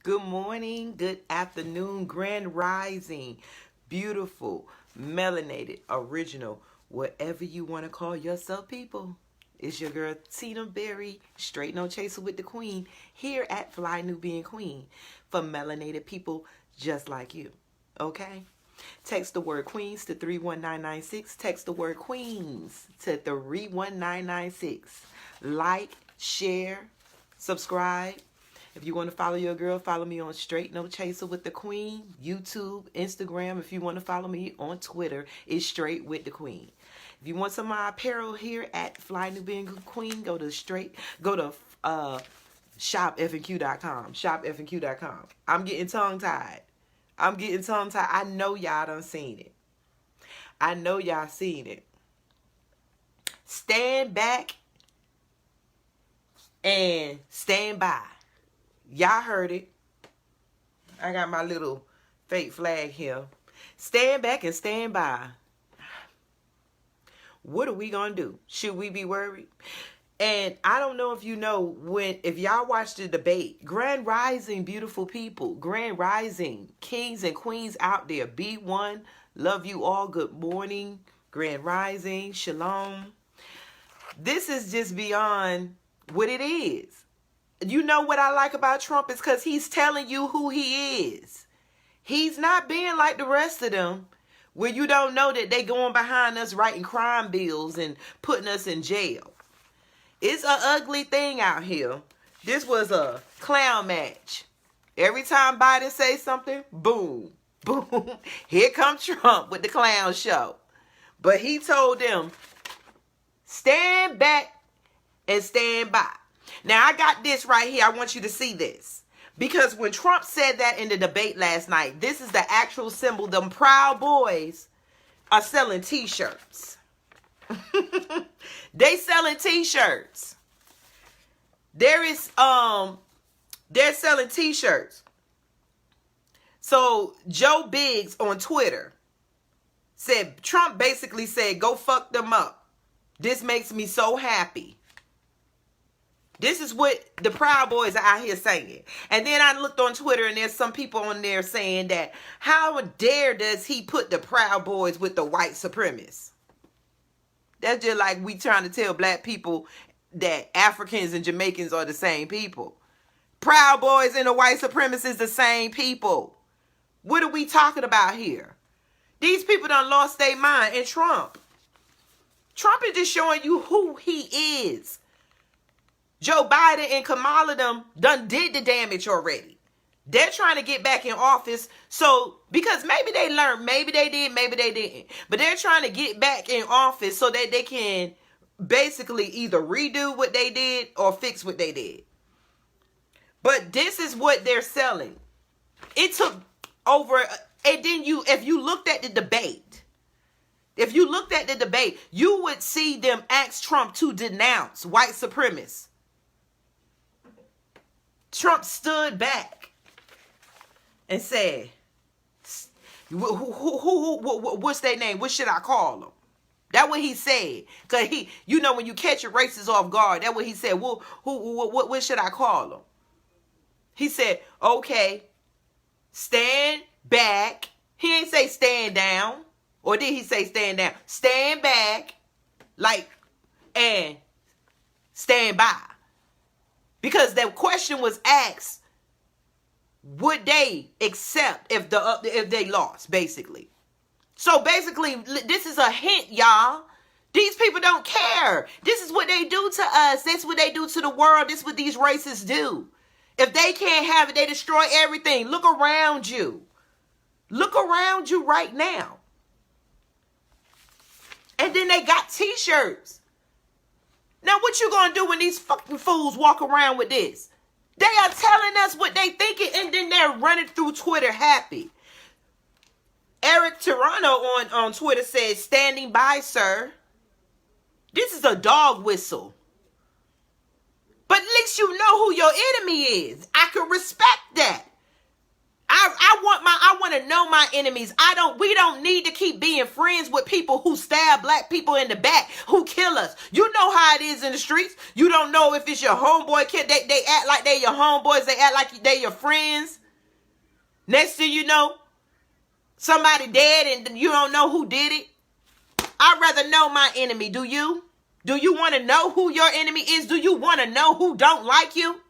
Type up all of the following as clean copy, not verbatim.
Good morning, good afternoon, grand rising, beautiful, melanated, original, whatever you want to call yourself, people. It's your girl Tina Berry, straight no chaser with the queen, here at Fly Nubian Queen, for melanated people just like you. Okay? Text the word queens to 31996. Text the word queens to 31996. Like, share, subscribe. If you want to follow your girl, follow me on Straight No Chaser with the Queen, YouTube, Instagram. If you want to follow me on Twitter, it's Straight with the Queen. If you want some of my apparel here at Fly Nubian Queen, go to shopfnq.com. Shopfnq.com. I'm getting tongue-tied. I know y'all done seen it. I know y'all seen it. Stand back and stand by. Y'all heard it. I got my little fake flag here. Stand back and stand by. What are we gonna do? Should we be worried? And I don't know if you know, if y'all watch the debate, Grand Rising, beautiful people, Grand Rising, kings and queens out there, be one, love you all, good morning, Grand Rising, shalom. This is just beyond what it is. You know what I like about Trump is because he's telling you who he is. He's not being like the rest of them, where you don't know that they going behind us writing crime bills and putting us in jail. It's an ugly thing out here. This was a clown match. Every time Biden says something, boom, boom. Here comes Trump with the clown show. But he told them, stand back and stand by. Now, I got this right here. I want you to see this. Because when Trump said that in the debate last night, this is the actual symbol. Them Proud Boys are selling t-shirts. They selling t-shirts. They're selling t-shirts. So Joe Biggs on Twitter said, Trump basically said, go fuck them up. This makes me so happy. This is what the Proud Boys are out here saying. And then I looked on Twitter and there's some people on there saying that how dare does he put the Proud Boys with the white supremacists? That's just like we trying to tell black people that Africans and Jamaicans are the same people. Proud Boys and the white supremacists the same people. What are we talking about here? These people done lost their mind. And Trump is just showing you who he is. Joe Biden and Kamala them done did the damage already. They're trying to get back in office. So, because maybe they learned, maybe they did, maybe they didn't. But they're trying to get back in office so that they can basically either redo what they did or fix what they did. But this is what they're selling. It took over, and then if you looked at the debate, you would see them ask Trump to denounce white supremacists. Trump stood back and said, what's their name? What should I call them? That's what he said. Because when you catch a racist off guard, that's what he said. Well, what should I call them? He said, okay, stand back. He ain't say stand down. Or did he say stand down? Stand back, and stand by. Because the question was asked, would they accept if they lost, basically? So basically, this is a hint, y'all. These people don't care. This is what they do to us. That's what they do to the world. This is what these racists do. If they can't have it, they destroy everything. Look around you. Look around you right now. And then they got t-shirts. Now, what you gonna do when these fucking fools walk around with this? They are telling us what they thinking, and then they're running through Twitter happy. Eric Toronto on Twitter says, standing by, sir. This is a dog whistle. But at least you know who your enemy is. I can respect that. I want to know my enemies. We don't need to keep being friends with people who stab black people in the back, who kill us. You know how it is in the streets. You don't know if it's your homeboy kid. They act like they your homeboys. They act like they your friends. Next thing you know, somebody dead and you don't know who did it. I'd rather know my enemy. Do you? Do you want to know who your enemy is? Do you want to know who don't like you?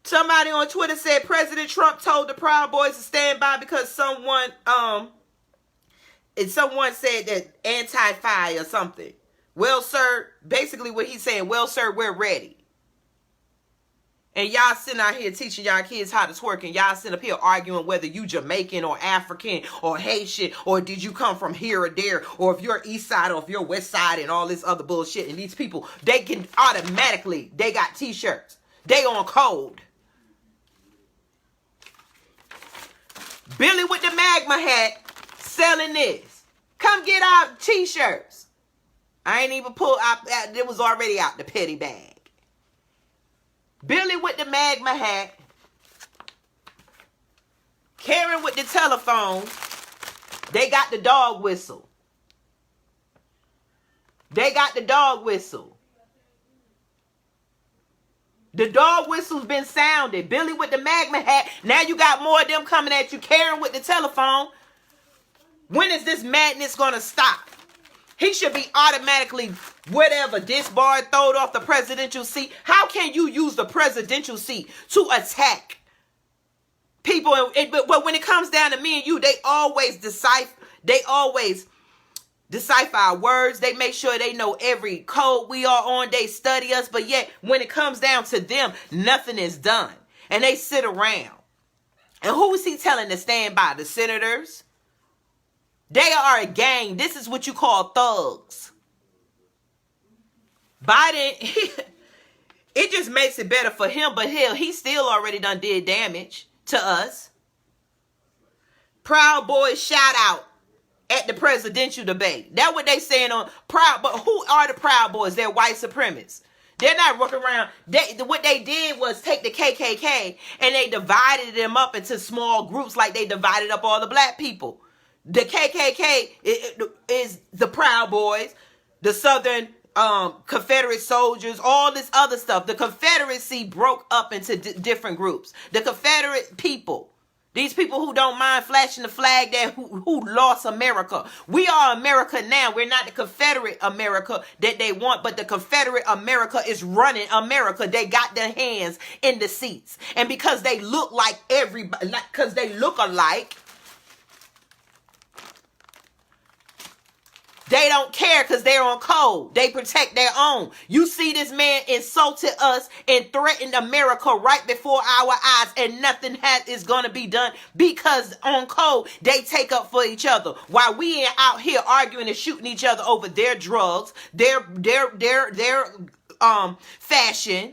Somebody on Twitter said President Trump told the Proud Boys to stand by because someone said that anti-fi or something. Well, sir, basically what he's saying, well, sir, we're ready. And y'all sitting out here teaching y'all kids how to twerk, and y'all sitting up here arguing whether you Jamaican or African or Haitian, or did you come from here or there, or if you're East Side or if you're West Side and all this other bullshit. And these people, they can automatically, they got t-shirts. They on code. Billy with the magma hat selling this. Come get our t-shirts. I ain't even pulled out, it was already out the petty bag. Billy with the magma hat. Karen with the telephone. They got the dog whistle. They got the dog whistle. The dog whistle's been sounded. Billy with the magma hat. Now you got more of them coming at you. Karen with the telephone. When is this madness gonna stop? He should be automatically whatever, disbarred, thrown off the presidential seat. How can you use the presidential seat to attack people? But when it comes down to me and you, they always decipher our words. They make sure they know every code we are on. They study us. But yet, when it comes down to them, nothing is done. And they sit around. And who is he telling to stand by? The senators? They are a gang. This is what you call thugs. Biden, it just makes it better for him. But hell, he still already done did damage to us. Proud Boys shout out at the presidential debate. That's what they saying on Proud. But who are the Proud Boys? They're white supremacists. They're not walking around. What they did was take the KKK and they divided them up into small groups like they divided up all the black people. The KKK is the Proud Boys, the Southern Confederate soldiers, all this other stuff. The Confederacy broke up into different groups. The Confederate people, these people who don't mind flashing the flag that who lost America. We are America now. We're not the Confederate America that they want, but the Confederate America is running America. They got their hands in the seats. And because they look like everybody, because they look alike, they don't care because they're on code. They protect their own. You see this man insulted us and threatened America right before our eyes, and nothing is going to be done because on code, they take up for each other. While we ain't out here arguing and shooting each other over their drugs, their fashion.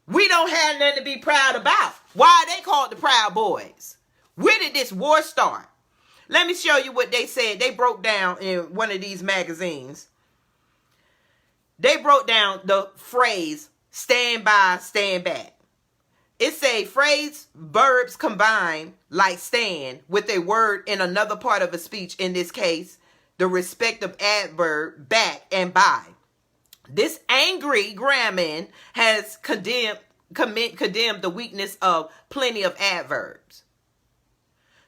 We don't have nothing to be proud about. Why are they called the Proud Boys? Where did this war start? Let me show you what they said. They broke down in one of these magazines. They broke down the phrase, stand by, stand back. It say phrase, verbs combine like stand with a word in another part of a speech. In this case, the respective adverb back and by. This angry grammar has condemned the weakness of plenty of adverbs.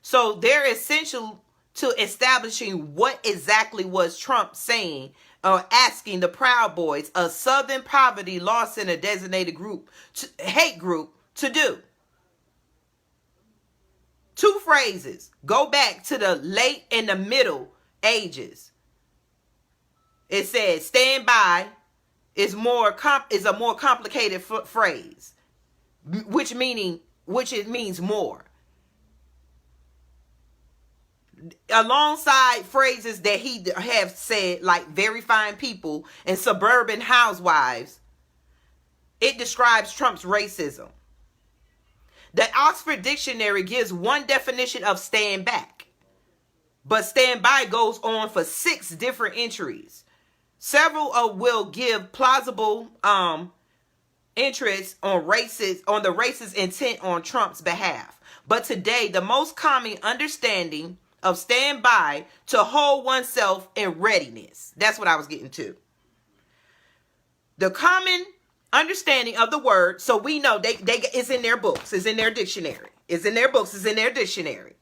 So they're essential to establishing what exactly was Trump saying or asking the Proud Boys, a Southern poverty law center designated group, hate group, to do. Two phrases go back to the late and the Middle Ages. It says stand by is a more complicated phrase, which it means more. Alongside phrases that he have said, like very fine people and suburban housewives, it describes Trump's racism. The Oxford Dictionary gives one definition of stand back, but stand by goes on for 6 different entries. Several will give plausible interest on the racist intent on Trump's behalf. But today, the most common understanding of stand by to hold oneself in readiness. That's what I was getting to. The common understanding of the word, so we know it's in their books, it's in their dictionary. It's in their books, it's in their dictionary.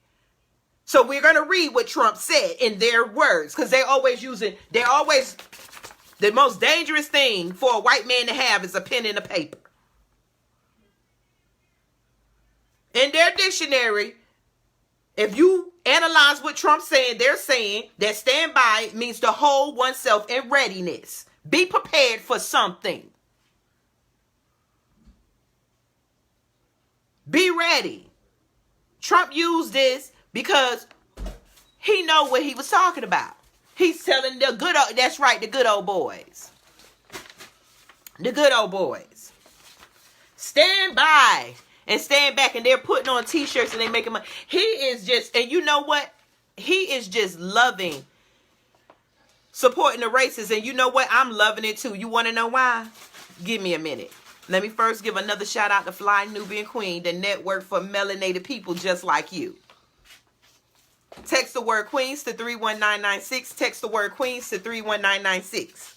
So we're going to read what Trump said in their words, because they're always, the most dangerous thing for a white man to have is a pen and a paper. In their dictionary, if you analyze what Trump's saying, they're saying that stand by means to hold oneself in readiness. Be prepared for something. Be ready. Trump used this because he know what he was talking about. He's telling the good old, that's right, the good old boys. The good old boys. Stand by and stand back, and they're putting on t-shirts and they making money. He is just, and you know what? He is just loving supporting the racists, and you know what? I'm loving it too. You want to know why? Give me a minute. Let me first give another shout out to Fly Nubian Queen, the network for melanated people just like you. Text the word Queens to 31996. Text the word Queens to 31996.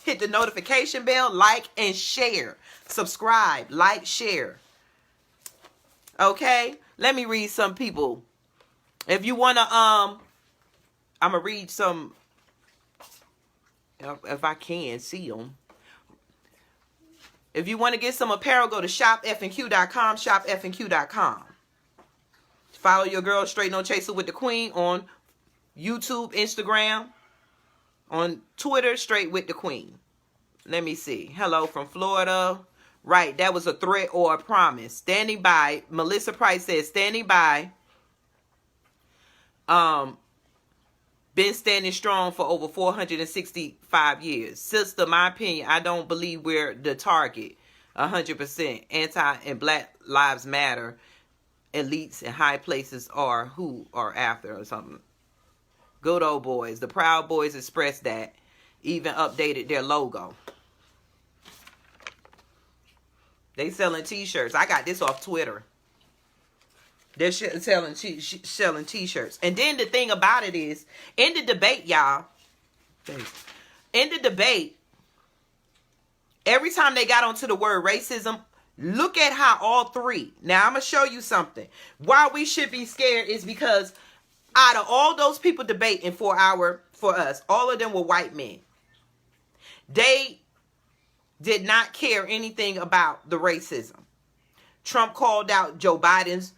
Hit the notification bell, like and share. Subscribe, like, share. Okay? Let me read some people. If you want to, I'm going to read some, if I can see them. If you want to get some apparel, go to shopfnq.com, shopfnq.com. Follow your girl Straight No Chaser with the Queen on YouTube, Instagram, on Twitter, Straight with the Queen. Let me see. Hello from Florida. Right, that was a threat or a promise. Standing by. Melissa Price says, standing by. Been standing strong for over 465 years. Sister, my opinion, I don't believe we're the target. 100%. Anti and Black Lives Matter. Elites in high places are who are after or something. Good old boys. The Proud Boys expressed that. Even updated their logo. They selling t-shirts. I got this off Twitter. They're selling t-shirts. And then the thing about it is, in the debate, y'all, in the debate, every time they got onto the word racism, look at how all three. Now, I'm going to show you something. Why we should be scared is because out of all those people debating for us, all of them were white men. They did not care anything about the racism. Trump called out Joe Biden's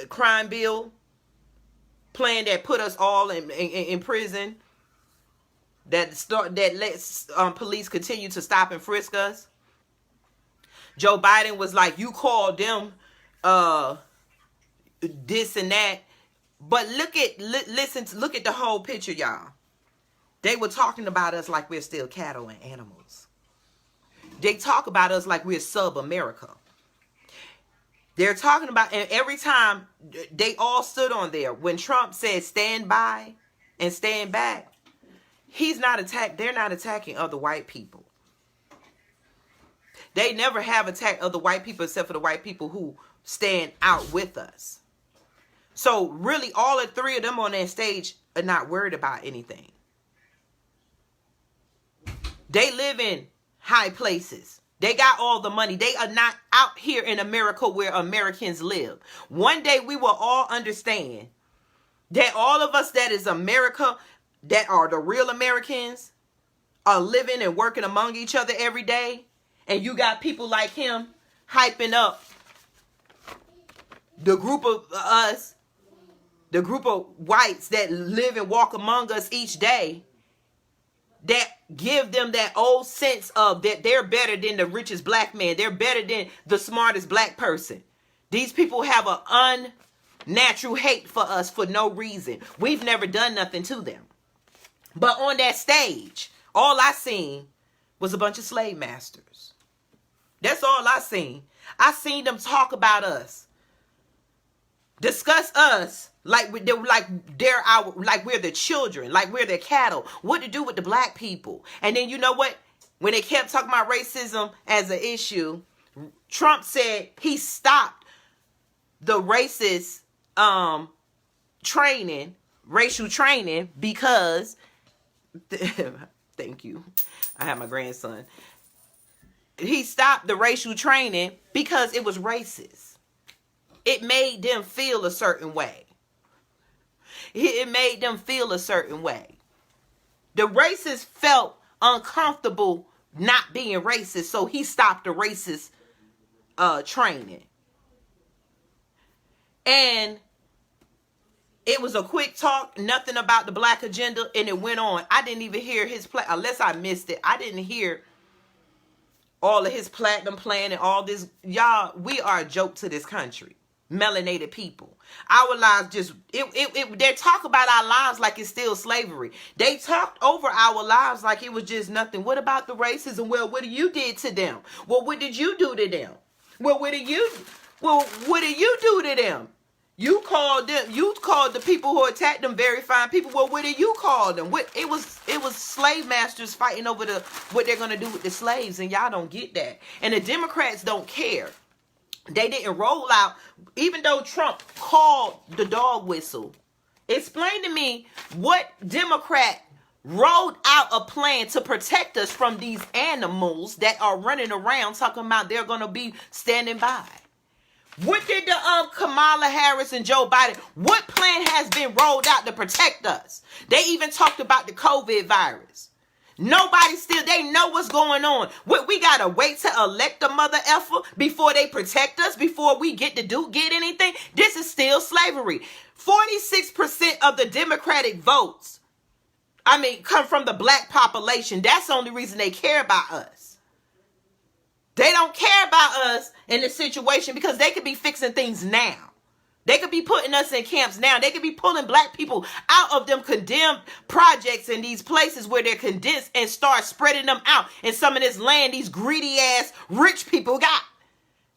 crime bill plan that put us all in prison, that lets police continue to stop and frisk us. Joe Biden was like, you called them this and that. But look at the whole picture, y'all. They were talking about us like we're still cattle and animals. They talk about us like we're sub-America. They're talking about, and every time they all stood on there, when Trump said stand by and stand back, they're not attacking other white people. They never have attacked other white people except for the white people who stand out with us. So really, all the three of them on that stage are not worried about anything. They live in high places. They got all the money. They are not out here in America where Americans live. One day we will all understand that all of us that is America, that are the real Americans, are living and working among each other every day. And you got people like him hyping up the group of us, the group of whites that live and walk among us each day, that give them that old sense of that they're better than the richest black man. They're better than the smartest black person. These people have an unnatural hate for us for no reason. We've never done nothing to them. But on that stage, all I seen was a bunch of slave masters. That's all I seen. I seen them talk about us, discuss us like we're the children, like we're their cattle. What to do with the black people? And then you know what? when they kept talking about racism as an issue, Trump said he stopped the racist training, racial training, because thank you. I have my grandson. He stopped the racial training because it was racist. It made them feel a certain way. It made them feel a certain way. The racists felt uncomfortable not being racist, so he stopped the racist training. And it was a quick talk, nothing about the black agenda, and it went on. I didn't even hear his unless I missed it. I didn't hear all of his platinum plan and all this. Y'all, we are a joke to this country. Melanated people. Our lives just, they talk about our lives like it's still slavery. They talked over our lives like it was just nothing. What about the racism? Well, what you did to them? Well, what did you do to them? Well, what did you do to them? You called the people who attacked them very fine people. Well, what did you call them? It was slave masters fighting over what they're gonna do with the slaves, and y'all don't get that. And the Democrats don't care. They didn't roll out, even though Trump called the dog whistle. Explain to me what Democrat rolled out a plan to protect us from these animals that are running around talking about they're going to be standing by. What did the Kamala Harris and Joe Biden, what plan has been rolled out to protect us? They even talked about the COVID virus. Nobody still, they know what's going on. We got to wait to elect a mother effer before they protect us, before we get anything. This is still slavery. 46% of the Democratic votes, come from the black population. That's the only reason they care about us. They don't care about us in this situation because they could be fixing things now. They could be putting us in camps now. They could be pulling black people out of them condemned projects in these places where they're condensed and start spreading them out in some of this land these greedy ass rich people got.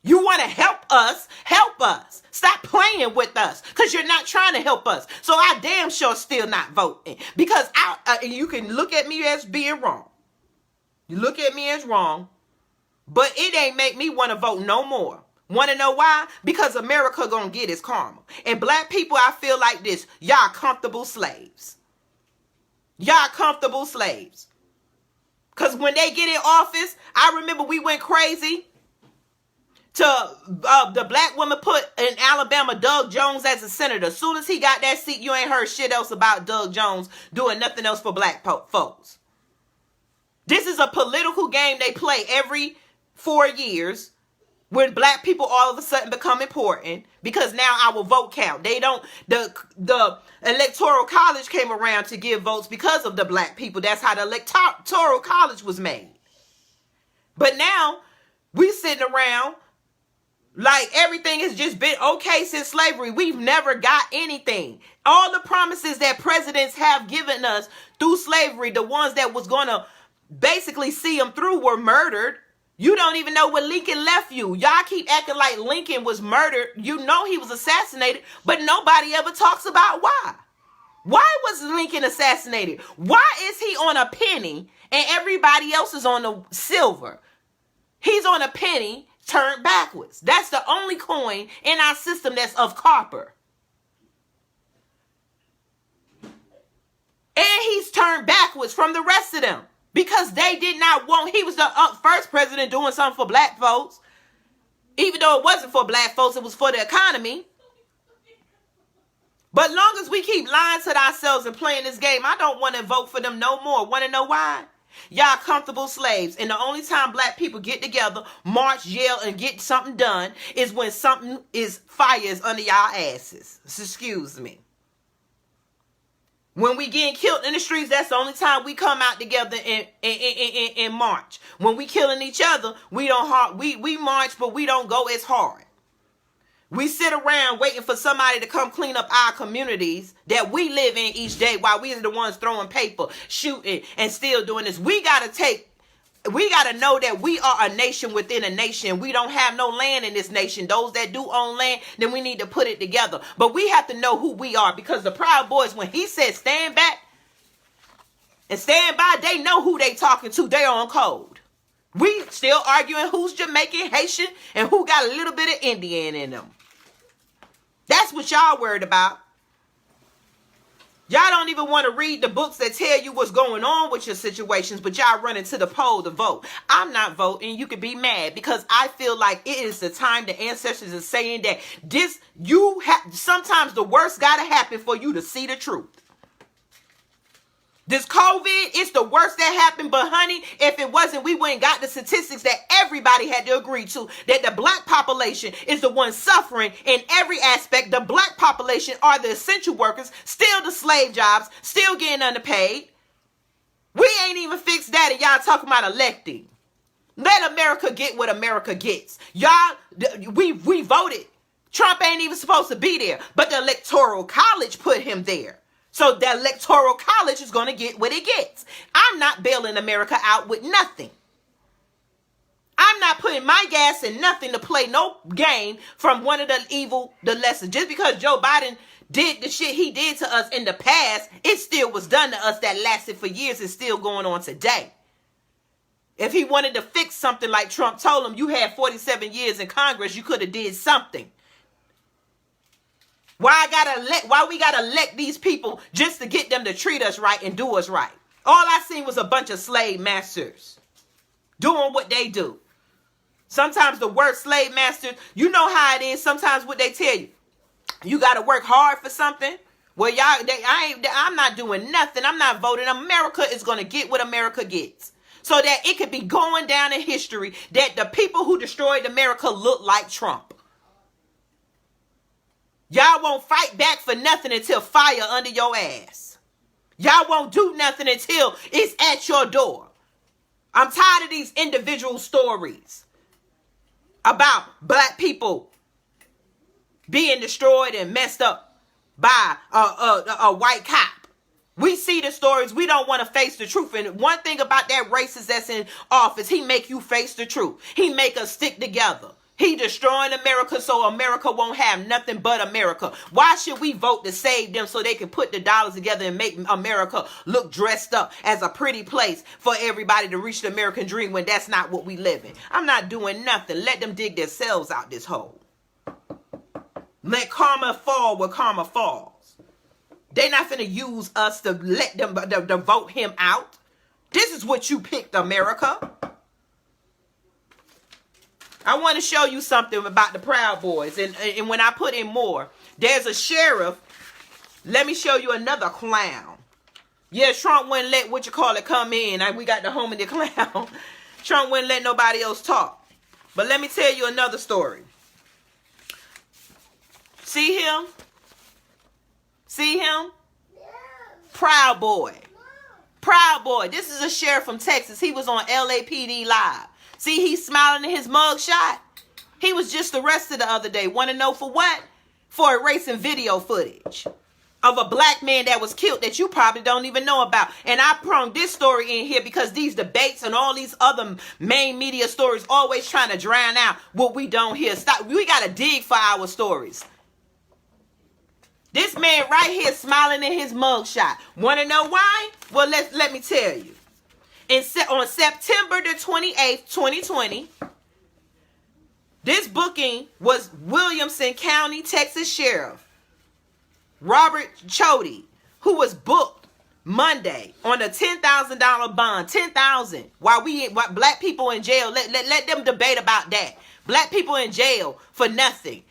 You want to help us? Help us. Stop playing with us because you're not trying to help us. So I damn sure still not voting because you can look at me as being wrong. You look at me as wrong, but it ain't make me want to vote no more. Want to know why? Because America gonna get its karma. And black people, I feel like this. Y'all comfortable slaves. Y'all comfortable slaves. Because when they get in office, I remember we went crazy to the black woman put in Alabama Doug Jones as a senator. As soon as he got that seat, you ain't heard shit else about Doug Jones doing nothing else for black folks. This is a political game they play every 4 years. When black people all of a sudden become important because now our vote count. They don't, the electoral college came around to give votes because of the black people. That's how the electoral college was made. But now we sitting around like everything has just been okay since slavery. We've never got anything. All the promises that presidents have given us through slavery, the ones that was going to basically see them through were murdered. You don't even know what Lincoln left you. Y'all keep acting like Lincoln was murdered. You know he was assassinated, but nobody ever talks about why. Why was Lincoln assassinated? Why is he on a penny and everybody else is on the silver? He's on a penny turned backwards. That's the only coin in our system that's of copper. And he's turned backwards from the rest of them. Because they did not want, he was the first president doing something for black folks. Even though it wasn't for black folks, it was for the economy. But long as we keep lying to ourselves and playing this game, I don't want to vote for them no more. Want to know why? Y'all comfortable slaves. And the only time black people get together, march, yell, and get something done is when something fires under y'all asses. Excuse me. When we getting killed in the streets, that's the only time we come out together and march. When we killing each other, we march, but we don't go as hard. We sit around waiting for somebody to come clean up our communities that we live in each day while we are the ones throwing paper, shooting, and still doing this. We got to know that we are a nation within a nation. We don't have no land in this nation. Those that do own land, then we need to put it together. But we have to know who we are because the Proud Boys, when he said stand back, And stand by, they know who they talking to. They on code. We still arguing who's Jamaican, Haitian, and who got a little bit of Indian in them. That's what y'all worried about. Y'all don't even want to read the books that tell you what's going on with your situations, but y'all running to the poll to vote. I'm not voting. You could be mad because I feel like it is the time the ancestors are saying that sometimes the worst got to happen for you to see the truth. This COVID, it's the worst that happened, but honey, if it wasn't, we wouldn't got the statistics that everybody had to agree to, that the black population is the one suffering in every aspect. The black population are the essential workers, still the slave jobs, still getting underpaid. We ain't even fixed that, and y'all talking about electing. Let America get what America gets. Y'all, we voted. Trump ain't even supposed to be there, but the Electoral College put him there. So the Electoral College is going to get what it gets. I'm not bailing America out with nothing. I'm not putting my gas in nothing to play no game from one of the lessons. Just because Joe Biden did the shit he did to us in the past, it still was done to us that lasted for years and still going on today. If he wanted to fix something like Trump told him, you had 47 years in Congress, you could have did something. Why we gotta elect these people just to get them to treat us right and do us right? All I seen was a bunch of slave masters doing what they do. Sometimes the worst slave masters, you know how it is. Sometimes what they tell you, you gotta work hard for something. Well, I'm not doing nothing. I'm not voting. America is gonna get what America gets, so that it could be going down in history that the people who destroyed America look like Trump. Y'all won't fight back for nothing until fire under your ass. Y'all won't do nothing until it's at your door. I'm tired of these individual stories about black people being destroyed and messed up by a white cop. We see the stories. We don't want to face the truth. And one thing about that racist that's in office, he make you face the truth. He make us stick together. He destroying America so America won't have nothing but America. Why should we vote to save them so they can put the dollars together and make America look dressed up as a pretty place for everybody to reach the American dream when that's not what we live in? I'm not doing nothing. Let them dig themselves out this hole. Let karma fall where karma falls. They're not finna use us to let them to vote him out. This is what you picked, America. I want to show you something about the Proud Boys. And when I put in more, there's a sheriff. Let me show you another clown. Yeah, Trump wouldn't let come in. We got the home of the clown. Trump wouldn't let nobody else talk. But let me tell you another story. See him? See him? Proud Boy. Proud Boy. This is a sheriff from Texas. He was on LAPD Live. See, he's smiling in his mug shot. He was just arrested the other day. Want to know for what? For erasing video footage of a black man that was killed that you probably don't even know about. And I pronged this story in here because these debates and all these other main media stories always trying to drown out what we don't hear. Stop. We got to dig for our stories. This man right here smiling in his mug shot. Want to know why? Well, let me tell you. On September the 28th, 2020, this booking was Williamson County, Texas Sheriff Robert Chody, who was booked Monday on a $10,000 bond. $10,000. While black people in jail, let them debate about that. Black people in jail for nothing.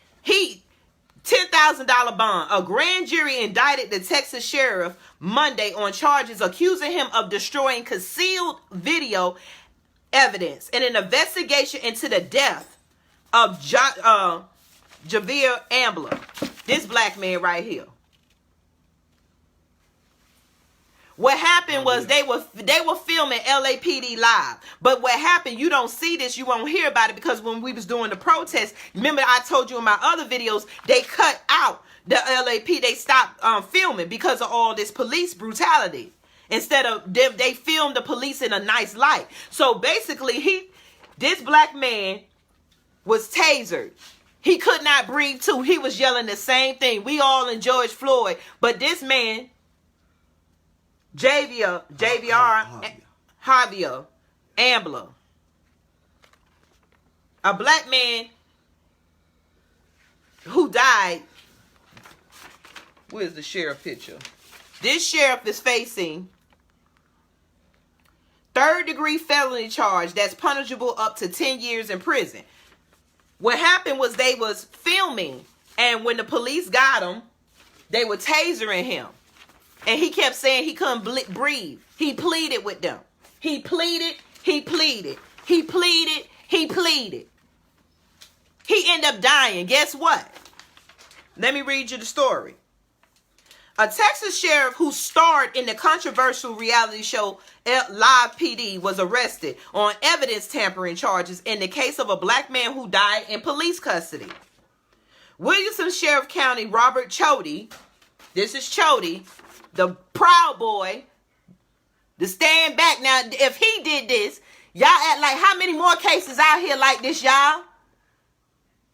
$10,000 bond. A grand jury indicted the Texas sheriff Monday on charges accusing him of destroying concealed video evidence in an investigation into the death of Javier Ambler. This black man right here. What happened was they were filming LAPD Live. But what happened, you don't see this, you won't hear about it, because when we was doing the protest, remember I told you in my other videos, they cut out the LAP. They stopped filming because of all this police brutality. Instead of they filmed the police in a nice light. So basically, this black man was tasered. He could not breathe too. He was yelling the same thing. We all in George Floyd, but this man Javier Ambler, a black man who died. Where's the sheriff picture? This sheriff is facing third-degree felony charge that's punishable up to 10 years in prison. What happened was they was filming, and when the police got him, they were tasering him. And he kept saying he couldn't breathe. He pleaded with them. He pleaded. He pleaded. He pleaded. He pleaded. He ended up dying. Guess what? Let me read you the story. A Texas sheriff who starred in the controversial reality show Live PD was arrested on evidence tampering charges in the case of a black man who died in police custody. Williamson Sheriff County Robert Chody, this is Chody, the Proud Boy, the stand back. Now, if he did this, y'all act like how many more cases out here like this, y'all?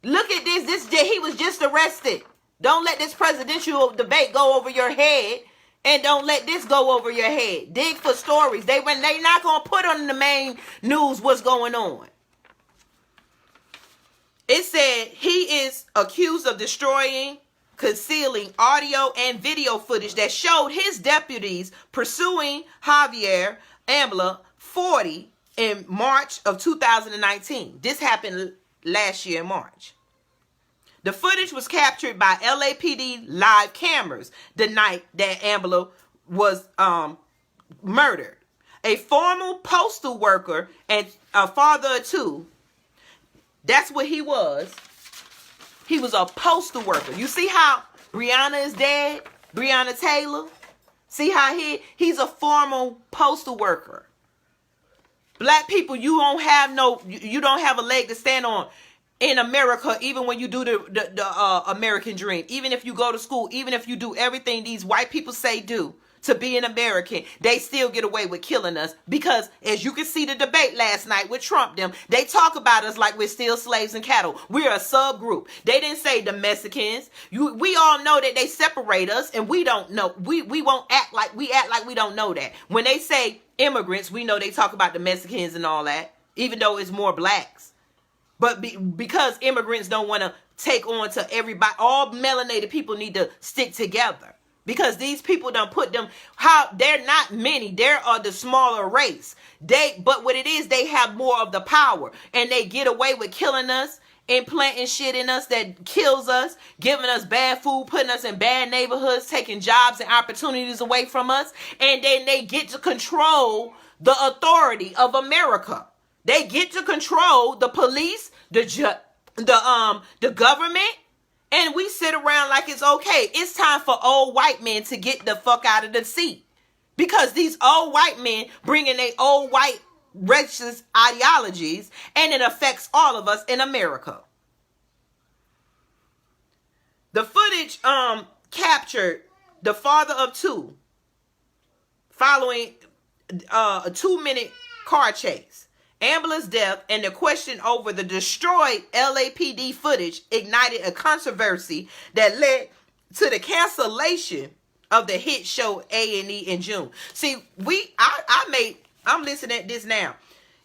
Look at this. He was just arrested. Don't let this presidential debate go over your head, and don't let this go over your head. Dig for stories. They not gonna put on the main news what's going on. It said he is accused of destroying, concealing audio and video footage that showed his deputies pursuing Javier Ambler, 40, in March of 2019. This happened last year in March. The footage was captured by LAPD live cameras the night that Ambler was murdered. A former postal worker and a father of two. That's what he was. He was a postal worker. You see how Breonna is dead? Breonna Taylor? See how he's a former postal worker. Black people, you don't have a leg to stand on in America, even when you do the American dream. Even if you go to school, even if you do everything these white people say do to be an American, they still get away with killing us. Because as you can see the debate last night with Trump, they talk about us like we're still slaves and cattle. We're a subgroup. They didn't say the Mexicans. We all know that they separate us, and we don't know. We won't act like we don't know that. When they say immigrants, we know they talk about the Mexicans and all that, even though it's more blacks. But because immigrants don't want to take on to everybody, all melanated people need to stick together. Because these people done put them, they're not many. They are the smaller race. But what it is, they have more of the power. And they get away with killing us, implanting shit in us that kills us, giving us bad food, putting us in bad neighborhoods, taking jobs and opportunities away from us. And then they get to control the authority of America. They get to control the police, the government, and we sit around like it's okay. It's time for old white men to get the fuck out of the seat. Because these old white men bring in their old white racist ideologies, and it affects all of us in America. The footage captured the father of two following a 2-minute car chase. Ambler's death and the question over the destroyed LAPD footage ignited a controversy that led to the cancellation of the hit show A&E in June. See, I'm listening at this now.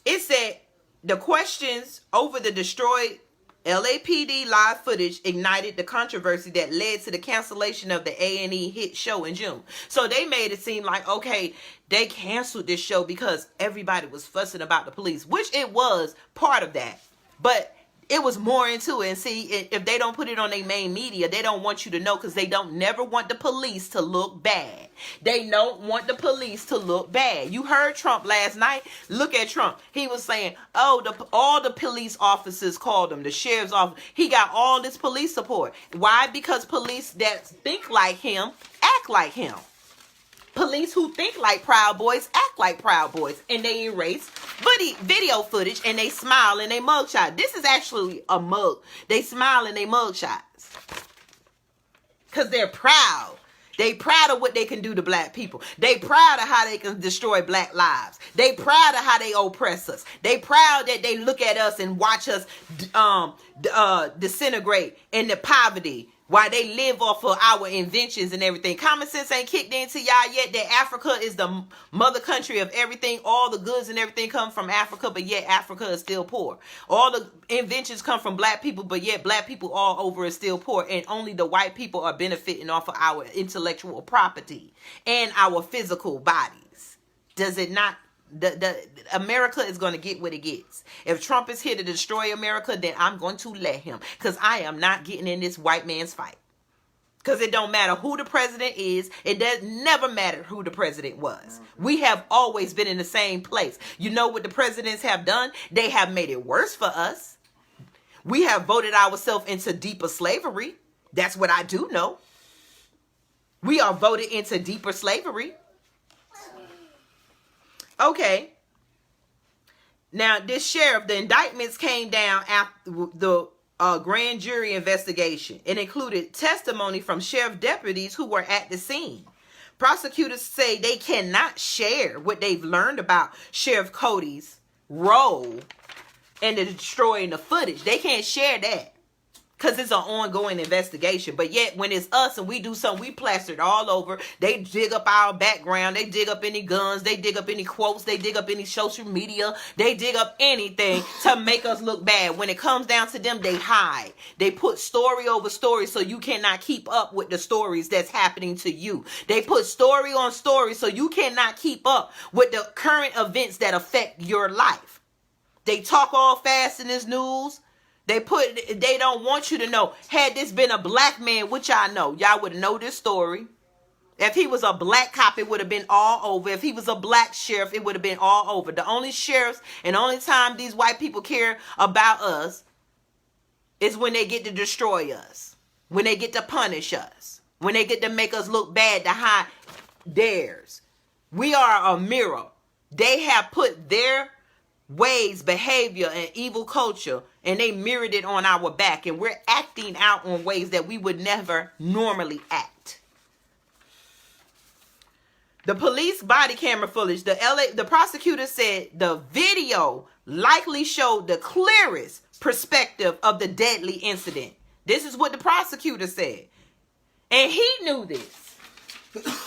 It said the questions over the destroyed LAPD live footage ignited the controversy that led to the cancellation of the A&E hit show in June. So they made it seem like, okay, they canceled this show because everybody was fussing about the police, which it was part of that. But it was more into it. And see, if they don't put it on their main media, they don't want you to know, because they don't never want the police to look bad. They don't want the police to look bad. You heard Trump last night. Look at Trump. He was saying, all the police officers called him, the sheriff's office. He got all this police support. Why? Because police that think like him act like him. Police who think like Proud Boys act like Proud Boys, and they erase video footage, and they smile in their mugshot. This is actually a mug. They smile in their mugshots because they're proud. They proud of what they can do to black people. They proud of how they can destroy black lives. They proud of how they oppress us. They proud that they look at us and watch us disintegrate in the poverty, Why they live off of our inventions and everything. Common sense ain't kicked into y'all yet that Africa is the mother country of everything. All the goods and everything come from Africa, but yet Africa is still poor. All the inventions come from black people, but yet black people all over is still poor. And only the white people are benefiting off of our intellectual property and our physical bodies. Does it not? America is going to get what it gets. If Trump is here to destroy America, then I'm going to let him, because I am not getting in this white man's fight. Because it don't matter who the president is. It does never matter who the president was. We have always been in the same place. You know what the presidents have done? They have made it worse for us. We have voted ourselves into deeper slavery. That's what I do know. We are voted into deeper slavery. Okay. Now, this sheriff, the indictments came down after the grand jury investigation. It included testimony from sheriff deputies who were at the scene. Prosecutors say they cannot share what they've learned about Sheriff Cody's role in destroying the footage. They can't share that because it's an ongoing investigation. But yet, when it's us and we do something, we plaster it all over. They dig up our background. They dig up any guns. They dig up any quotes. They dig up any social media. They dig up anything to make us look bad. When it comes down to them, they hide. They put story over story so you cannot keep up with the stories that's happening to you. They put story on story so you cannot keep up with the current events that affect your life. They talk all fast in this news. They don't want you to know. Had this been a black man, which I know, y'all would know this story. If he was a black cop, it would have been all over. If he was a black sheriff, it would have been all over. The only sheriffs and the only time these white people care about us is when they get to destroy us. When they get to punish us. When they get to make us look bad to hide theirs. We are a mirror. They have put their ways, behavior, and evil culture, and they mirrored it on our back, and we're acting out on ways that we would never normally act. The police body camera footage, the prosecutor said the video likely showed the clearest perspective of the deadly incident. This is what the prosecutor said. And he knew this.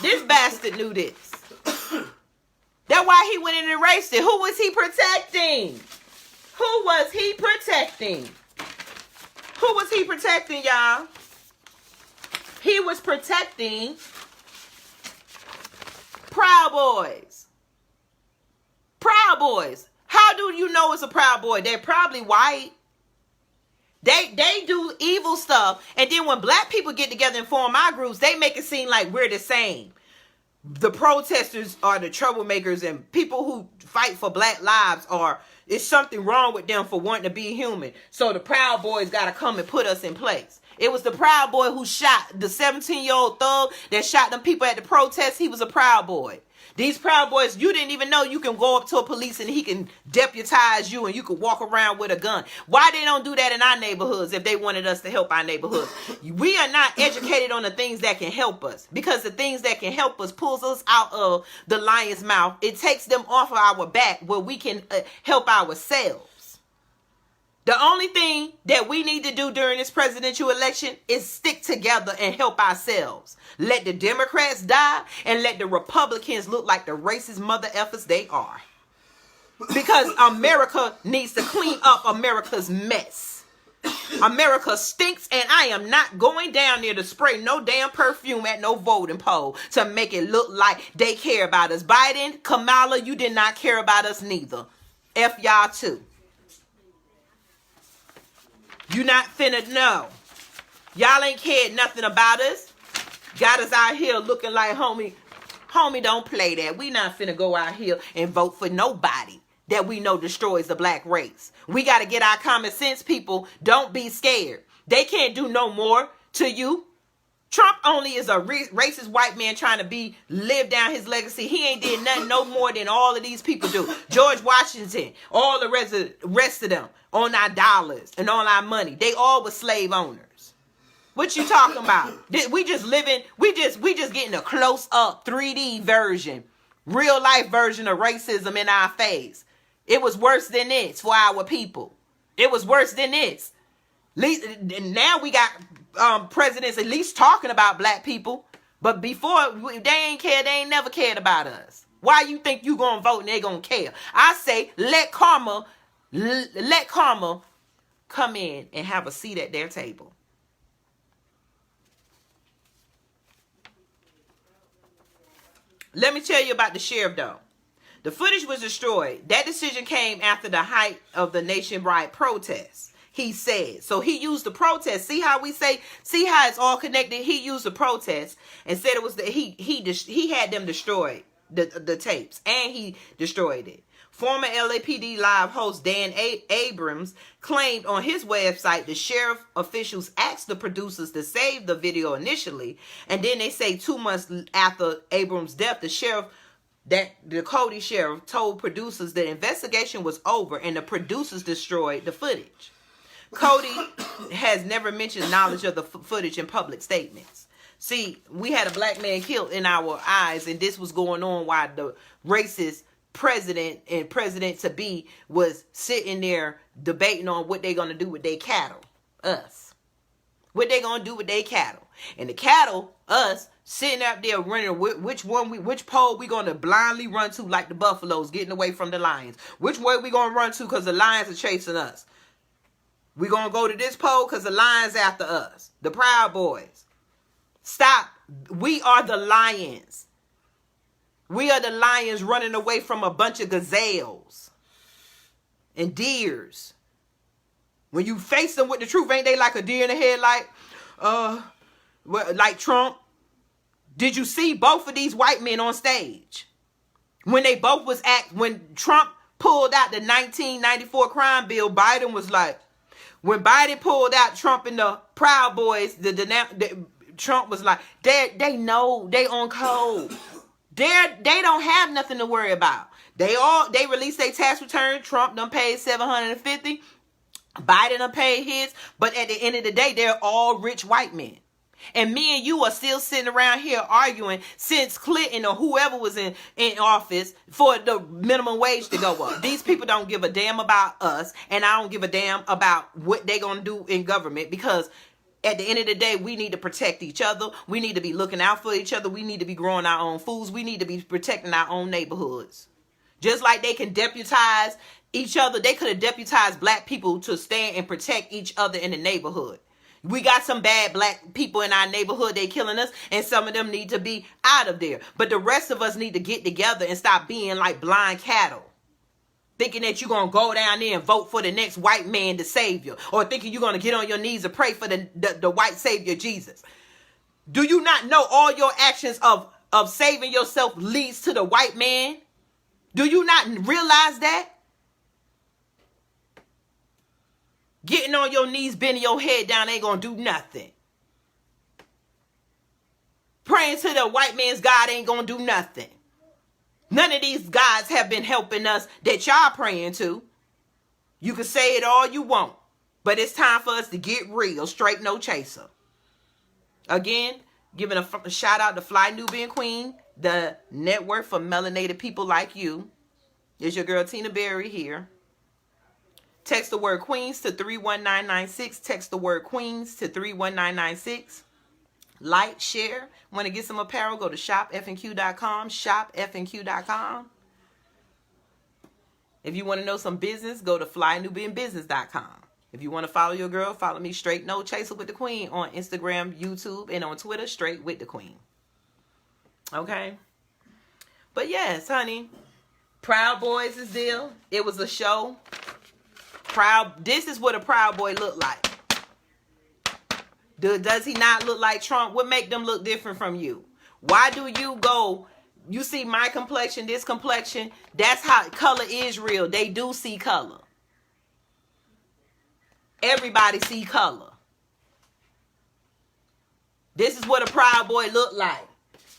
This bastard knew this. That's why he went and erased it. Who was he protecting? Who was he protecting? Who was he protecting, y'all? He was protecting Proud Boys. Proud Boys. How do you know it's a Proud Boy? They're probably white. They do evil stuff. And then when black people get together and form our groups, they make it seem like we're the same. The protesters are the troublemakers, and people who fight for black lives it's something wrong with them for wanting to be human. So the Proud Boys got to come and put us in place. It was the Proud Boy who shot the 17-year-old thug that shot them people at the protest. He was a Proud Boy. These Proud Boys, you didn't even know you can go up to a police and he can deputize you and you can walk around with a gun. Why they don't do that in our neighborhoods if they wanted us to help our neighborhoods? We are not educated on the things that can help us, because the things that can help us pulls us out of the lion's mouth. It takes them off of our back where we can help ourselves. The only thing that we need to do during this presidential election is stick together and help ourselves. Let the Democrats die and let the Republicans look like the racist mother effers they are. Because America needs to clean up America's mess. America stinks, and I am not going down there to spray no damn perfume at no voting poll to make it look like they care about us. Biden, Kamala, you did not care about us neither. F y'all too. You not finna know. Y'all ain't cared nothing about us. Got us out here looking like homie don't play that. We not finna go out here and vote for nobody that we know destroys the black race. We got to get our common sense, people. Don't be scared. They can't do no more to you. Trump only is a racist white man trying to live down his legacy. He ain't did nothing no more than all of these people do. George Washington, all the rest of them on our dollars and on our money. They all were slave owners. What you talking about? We just getting a close up 3D version, real life version of racism in our face. It was worse than this for our people. It was worse than this. Now we got presidents at least talking about black people. But before, they ain't cared. They ain't never cared about us. Why you think you gonna vote and they gonna care? I say let karma come in and have a seat at their table. Let me tell you about the sheriff though. The footage was destroyed. That decision came after the height of the nationwide protests. He said. So he used the protest. See how it's all connected? He used the protest and said it was he had them destroy the tapes, and he destroyed it. Former LAPD Live host Dan Abrams claimed on his website the sheriff officials asked the producers to save the video initially, and then they say 2 months after Abrams' death, the Cody sheriff told producers the investigation was over and the producers destroyed the footage. Cody has never mentioned knowledge of the footage in public statements. See, we had a black man killed in our eyes, and this was going on while the racist president and president-to-be was sitting there debating on what they're going to do with their cattle. Us. What they going to do with their cattle. And the cattle, us, sitting out there running which pole we going to blindly run to like the buffaloes getting away from the lions. Which way we going to run to because the lions are chasing us. We going to go to this pole because the lions after us. The Proud Boys. Stop. We are the lions. We are the lions running away from a bunch of gazelles and deers. When you face them with the truth, ain't they like a deer in the headlight? Like Trump. Did you see both of these white men on stage? When they both was when Trump pulled out the 1994 crime bill, Biden was like, when Biden pulled out Trump and the Proud Boys, Trump was like, they know they on code. They don't have nothing to worry about. They released their tax return. Trump done paid $750. Biden done paid his. But at the end of the day, they're all rich white men. And me and you are still sitting around here arguing since Clinton or whoever was in office for the minimum wage to go up. These people don't give a damn about us, and I don't give a damn about what they're going to do in government, because at the end of the day, we need to protect each other. We need to be looking out for each other. We need to be growing our own foods. We need to be protecting our own neighborhoods. Just like they can deputize each other, they could have deputized black people to stand and protect each other in the neighborhood. We got some bad black people in our neighborhood. They killing us, and some of them need to be out of there. But the rest of us need to get together and stop being like blind cattle. Thinking that you're going to go down there and vote for the next white man, the savior. Or thinking you're going to get on your knees and pray for the white savior, Jesus. Do you not know all your actions of saving yourself leads to the white man? Do you not realize that? Getting on your knees, bending your head down ain't going to do nothing. Praying to the white man's God ain't going to do nothing. None of these gods have been helping us that y'all praying to. You can say it all you want, but it's time for us to get real, straight no chaser. Again, giving a shout out to Fly Nubian Queen, the network for melanated people like you. It's your girl Tina Berry here. Text the word Queens to 31996. Text the word Queens to 31996. Like, share. Want to get some apparel? Go to shopfnq.com. Shopfnq.com. If you want to know some business, go to flynubianbusiness.com. If you want to follow your girl, follow me, Straight No Chaser with the Queen, on Instagram, YouTube, and on Twitter, Straight with the Queen. Okay? But yes, honey, Proud Boys is there. It was a show. This is what a Proud Boy look like. Does he not look like Trump? What make them look different from you? Why do you go, you see my complexion, this complexion? That's how color is real. They do see color. Everybody see color. This is what a Proud Boy look like.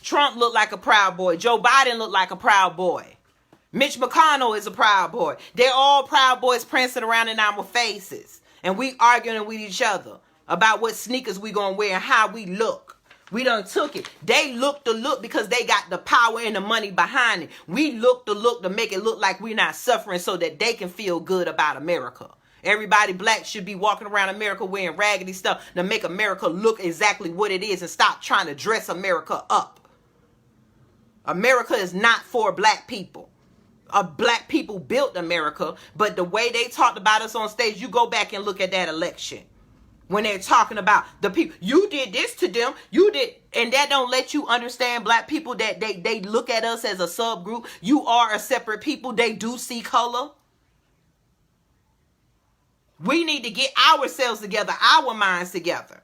Trump looked like a Proud Boy. Joe Biden looked like a Proud Boy. Mitch McConnell is a Proud Boy. They're all Proud Boys prancing around in our faces. And we arguing with each other about what sneakers we gonna wear and how we look. We done took it. They look the look because they got the power and the money behind it. We look the look to make it look like we're not suffering so that they can feel good about America. Everybody black should be walking around America wearing raggedy stuff to make America look exactly what it is and stop trying to dress America up. America is not for black people. Black people built America, but the way they talked about us on stage, you go back and look at that election. When they're talking about the people, you did this to them, you did, and that don't let you understand black people, that they look at us as a subgroup. You are a separate people. They do see color. We need to get ourselves together, our minds together,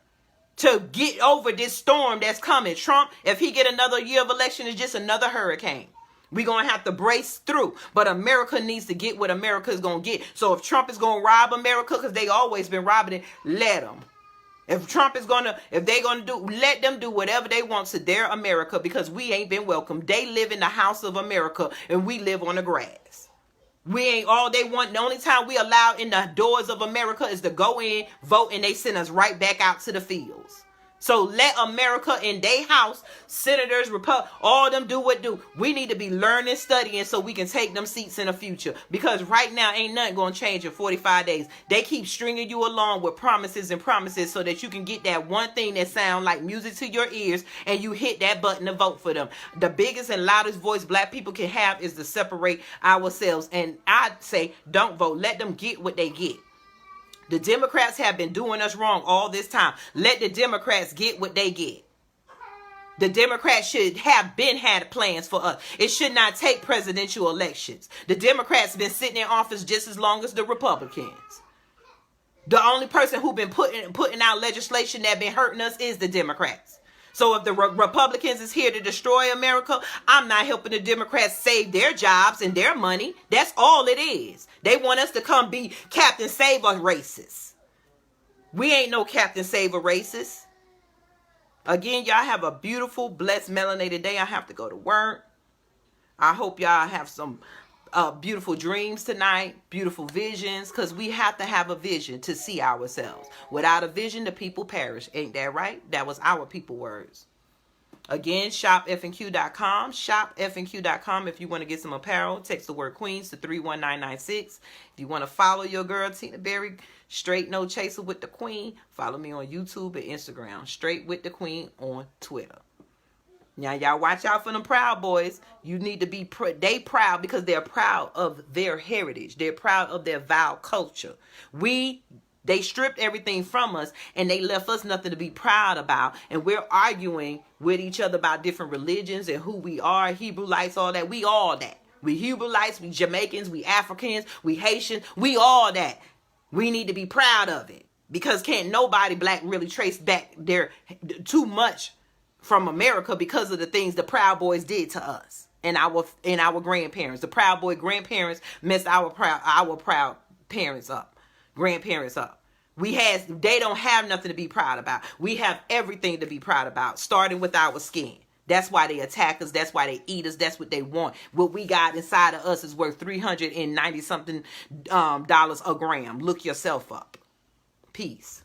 to get over this storm that's coming. Trump, if he get another year of election, is just another hurricane. We're going to have to brace through. But America needs to get what America is going to get. So if Trump is going to rob America, because they always been robbing it, let them. If Trump is going to, if they're going to do, let them do whatever they want to their America, because we ain't been welcome. They live in the house of America and we live on the grass. We ain't all they want. The only time we allow in the doors of America is to go in, vote, and they send us right back out to the fields. So let America in their house, senators, all them do what do. We need to be learning, studying, so we can take them seats in the future. Because right now, ain't nothing going to change in 45 days. They keep stringing you along with promises and promises so that you can get that one thing that sound like music to your ears, and you hit that button to vote for them. The biggest and loudest voice black people can have is to separate ourselves. And I say, don't vote. Let them get what they get. The Democrats have been doing us wrong all this time. Let the Democrats get what they get. The Democrats should have been had plans for us. It should not take presidential elections. The Democrats have been sitting in office just as long as the Republicans. The only person who been putting out legislation that been hurting us is the Democrats. So if the Republicans is here to destroy America, I'm not helping the Democrats save their jobs and their money. That's all it is. They want us to come be Captain Save Us racists. We ain't no Captain Save Us racists. Again, y'all have a beautiful, blessed, melanated day. I have to go to work. I hope y'all have some beautiful dreams tonight, beautiful visions, because we have to have a vision to see ourselves. Without a vision, the people perish. Ain't that right? That was our people words. Again, shopfnq.com, shopfnq.com. If you want to get some apparel, text the word Queens to 31996. If you want to follow your girl, Tina Berry, Straight No Chaser with the Queen, follow me on YouTube and Instagram, Straight with the Queen on Twitter. Now, y'all watch out for them Proud Boys. You need to be, they proud because they're proud of their heritage. They're proud of their vile culture. They stripped everything from us and they left us nothing to be proud about. And we're arguing with each other about different religions and who we are, Hebrewites, all that. We all that. We Hebrewites, we Jamaicans, we Africans, we Haitians, we all that. We need to be proud of it because can't nobody black really trace back their too much from America because of the things the Proud Boys did to us and our grandparents. The Proud Boy grandparents messed our proud parents up, grandparents up. They don't have nothing to be proud about. We have everything to be proud about, starting with our skin. That's why they attack us. That's why they eat us. That's what they want. What we got inside of us is worth $390 something a gram. Look yourself up. Peace.